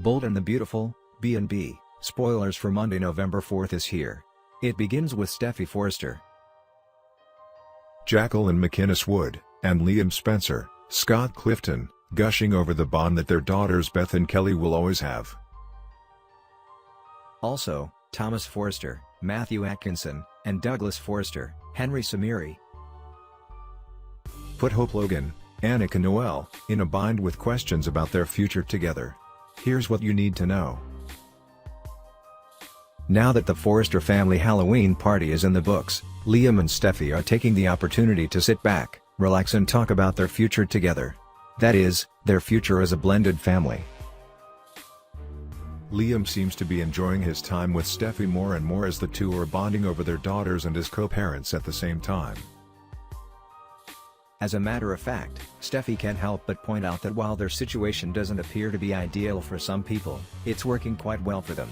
Bold and the Beautiful, B&B, spoilers for Monday, November 4th is here. It begins with Steffy Forrester, Jacqueline MacInnes Wood, and Liam Spencer, Scott Clifton, gushing over the bond that their daughters Beth and Kelly will always have. Also, Thomas Forrester, Matthew Atkinson, and Douglas Forrester, Henry Samiri. Put Hope Logan, Annika Noel, in a bind with questions about their future together. Here's what you need to know. Now that the Forrester family Halloween party is in the books, Liam and Steffy are taking the opportunity to sit back, relax and talk about their future together. That is, their future as a blended family. Liam seems to be enjoying his time with Steffy more and more as the two are bonding over their daughters and as co-parents at the same time. As a matter of fact, Steffy can't help but point out that while their situation doesn't appear to be ideal for some people, it's working quite well for them.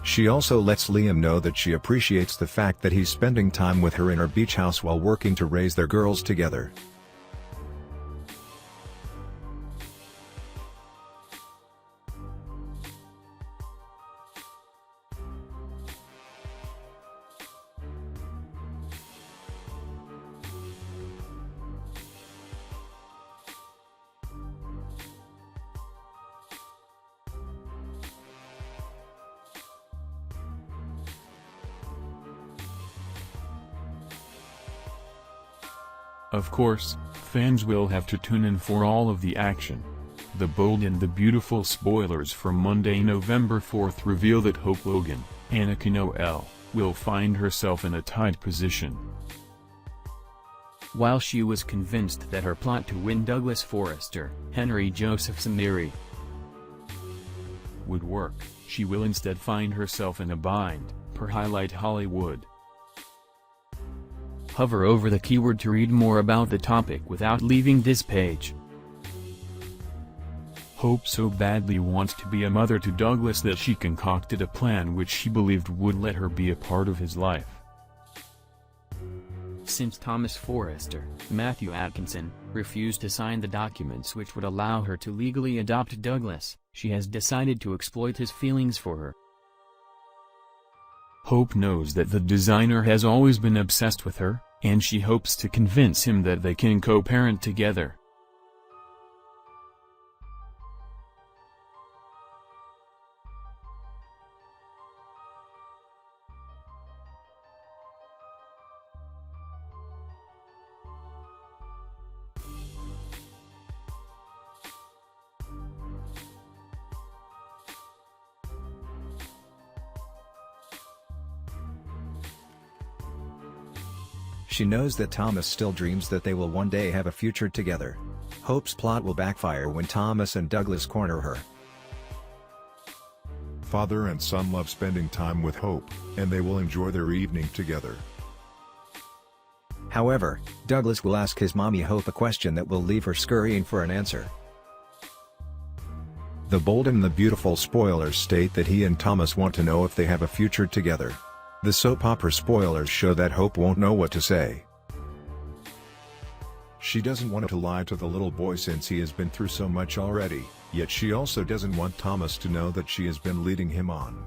She also lets Liam know that she appreciates the fact that he's spending time with her in her beach house while working to raise their girls together. Of course, fans will have to tune in for all of the action. The Bold and the Beautiful spoilers for Monday, November 4th reveal that Hope Logan, Annika Noel, will find herself in a tight position. While she was convinced that her plot to win Douglas Forrester, Henry Joseph Samiri, would work, she will instead find herself in a bind, per Highlight Hollywood. Hover over the keyword to read more about the topic without leaving this page. Hope so badly wants to be a mother to Douglas that she concocted a plan which she believed would let her be a part of his life. Since Thomas Forrester, Matthew Atkinson, refused to sign the documents which would allow her to legally adopt Douglas, she has decided to exploit his feelings for her. Hope knows that the designer has always been obsessed with her, and she hopes to convince him that they can co-parent together. She knows that Thomas still dreams that they will one day have a future together. Hope's plot will backfire when Thomas and Douglas corner her. Father and son love spending time with Hope, and they will enjoy their evening together. However, Douglas will ask his mommy Hope a question that will leave her scurrying for an answer. The Bold and the Beautiful spoilers state that he and Thomas want to know if they have a future together. The soap opera spoilers show that Hope won't know what to say. She doesn't want to lie to the little boy since he has been through so much already, yet she also doesn't want Thomas to know that she has been leading him on.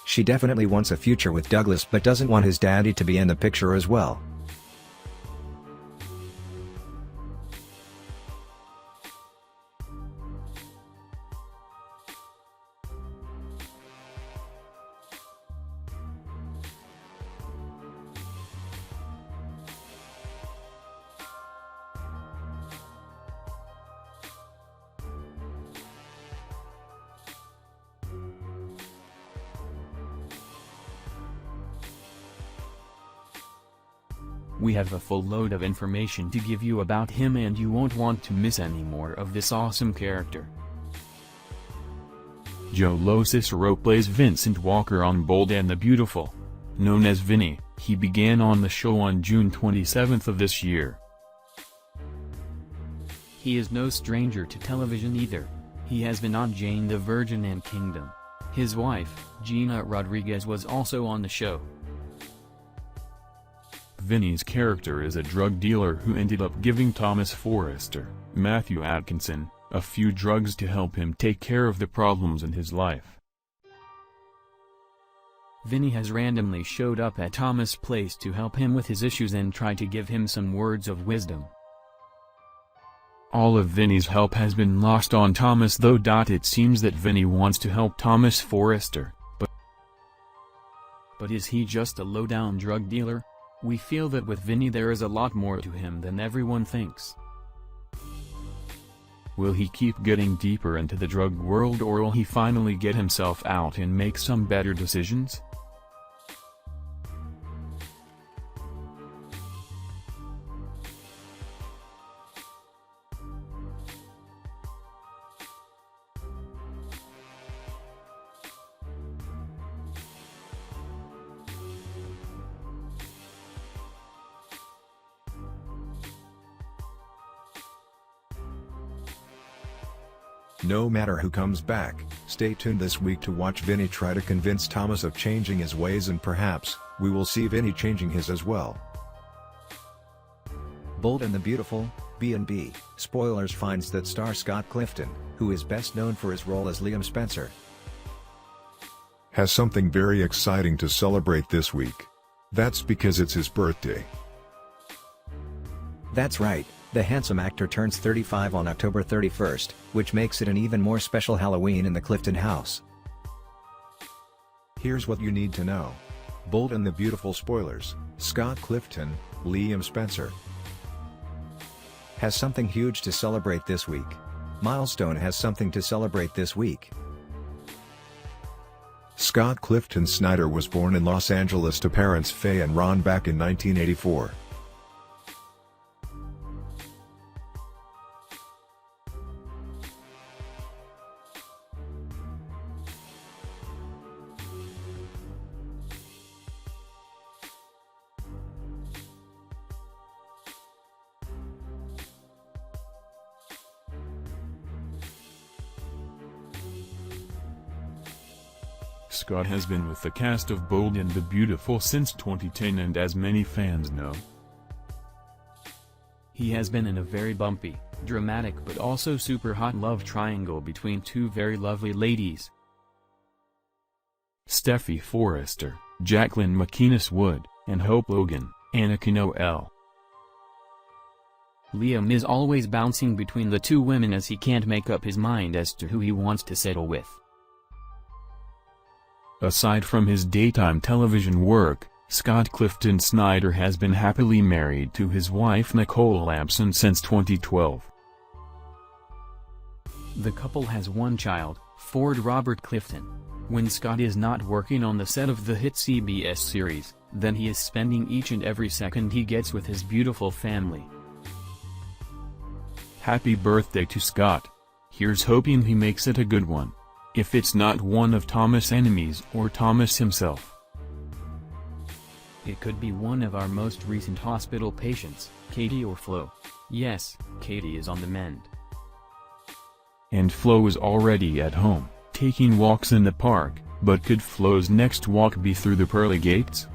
She definitely wants a future with Douglas but doesn't want his daddy to be in the picture as well. We have a full load of information to give you about him and you won't want to miss any more of this awesome character. Joe Lo Cicero plays Vincent Walker on Bold and the Beautiful. Known as Vinny, he began on the show on June 27th of this year. He is no stranger to television either. He has been on Jane the Virgin and Kingdom. His wife, Gina Rodriguez, was also on the show. Vinny's character is a drug dealer who ended up giving Thomas Forrester, Matthew Atkinson, a few drugs to help him take care of the problems in his life. Vinny has randomly showed up at Thomas' place to help him with his issues and try to give him some words of wisdom. All of Vinny's help has been lost on Thomas though. It seems that Vinny wants to help Thomas Forrester, but is he just a low-down drug dealer? We feel that with Vinny there is a lot more to him than everyone thinks. Will he keep getting deeper into the drug world, or will he finally get himself out and make some better decisions? No matter who comes back, stay tuned this week to watch Vinny try to convince Thomas of changing his ways, and perhaps, we will see Vinny changing his as well. Bold and the Beautiful, B&B, Spoilers finds that star Scott Clifton, who is best known for his role as Liam Spencer, has something very exciting to celebrate this week. That's because it's his birthday. That's right, the handsome actor turns 35 on October 31st, which makes it an even more special Halloween in the Clifton house. Here's what you need to know. Bold and the Beautiful spoilers, Scott Clifton, Liam Spencer, has something huge to celebrate this week. Milestone has something to celebrate this week. Scott Clifton Snyder was born in Los Angeles to parents Faye and Ron back in 1984. Scott has been with the cast of Bold and the Beautiful since 2010, and as many fans know, he has been in a very bumpy, dramatic but also super hot love triangle between two very lovely ladies, Steffy Forrester, Jacqueline McInnes Wood, and Hope Logan, Annika Noel. Liam is always bouncing between the two women as he can't make up his mind as to who he wants to settle with. Aside from his daytime television work, Scott Clifton Snyder has been happily married to his wife Nicole Lampson since 2012. The couple has one child, Ford Robert Clifton. When Scott is not working on the set of the hit CBS series, then he is spending each and every second he gets with his beautiful family. Happy birthday to Scott. Here's hoping he makes it a good one. If it's not one of Thomas' enemies or Thomas himself. It could be one of our most recent hospital patients, Katie or Flo. Yes, Katie is on the mend. And Flo is already at home, taking walks in the park, but could Flo's next walk be through the pearly gates?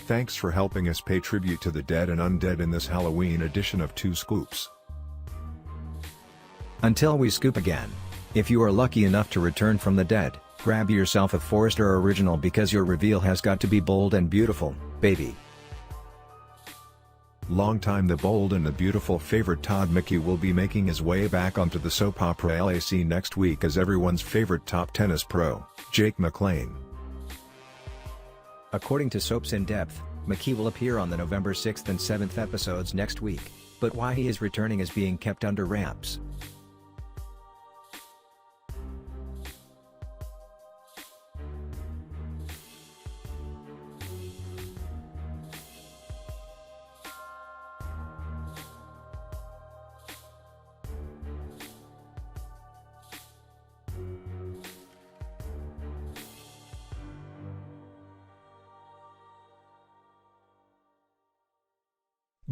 Thanks for helping us pay tribute to the dead and undead in this Halloween edition of 2 Scoops. Until we scoop again. If you are lucky enough to return from the dead, grab yourself a Forrester original because your reveal has got to be bold and beautiful, baby. Longtime The Bold and the Beautiful favorite Todd Mickey will be making his way back onto the soap opera LAC next week as everyone's favorite top tennis pro, Jake McLean. According to Soaps in Depth, McKee will appear on the November 6th and 7th episodes next week, but why he is returning is being kept under wraps.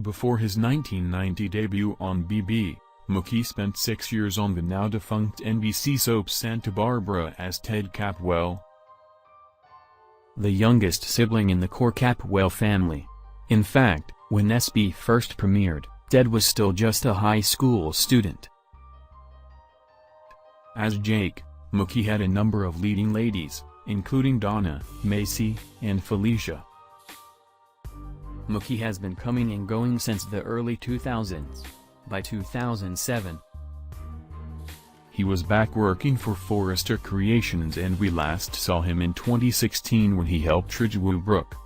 Before his 1990 debut on BB, Mookie spent 6 years on the now-defunct NBC soap Santa Barbara as Ted Capwell, the youngest sibling in the core Capwell family. In fact, when SB first premiered, Ted was still just a high school student. As Jake, Mookie had a number of leading ladies, including Donna, Macy, and Felicia. Mookie has been coming and going since the early 2000s. By 2007, he was back working for Forrester Creations, and we last saw him in 2016 when he helped Trijwu Brook,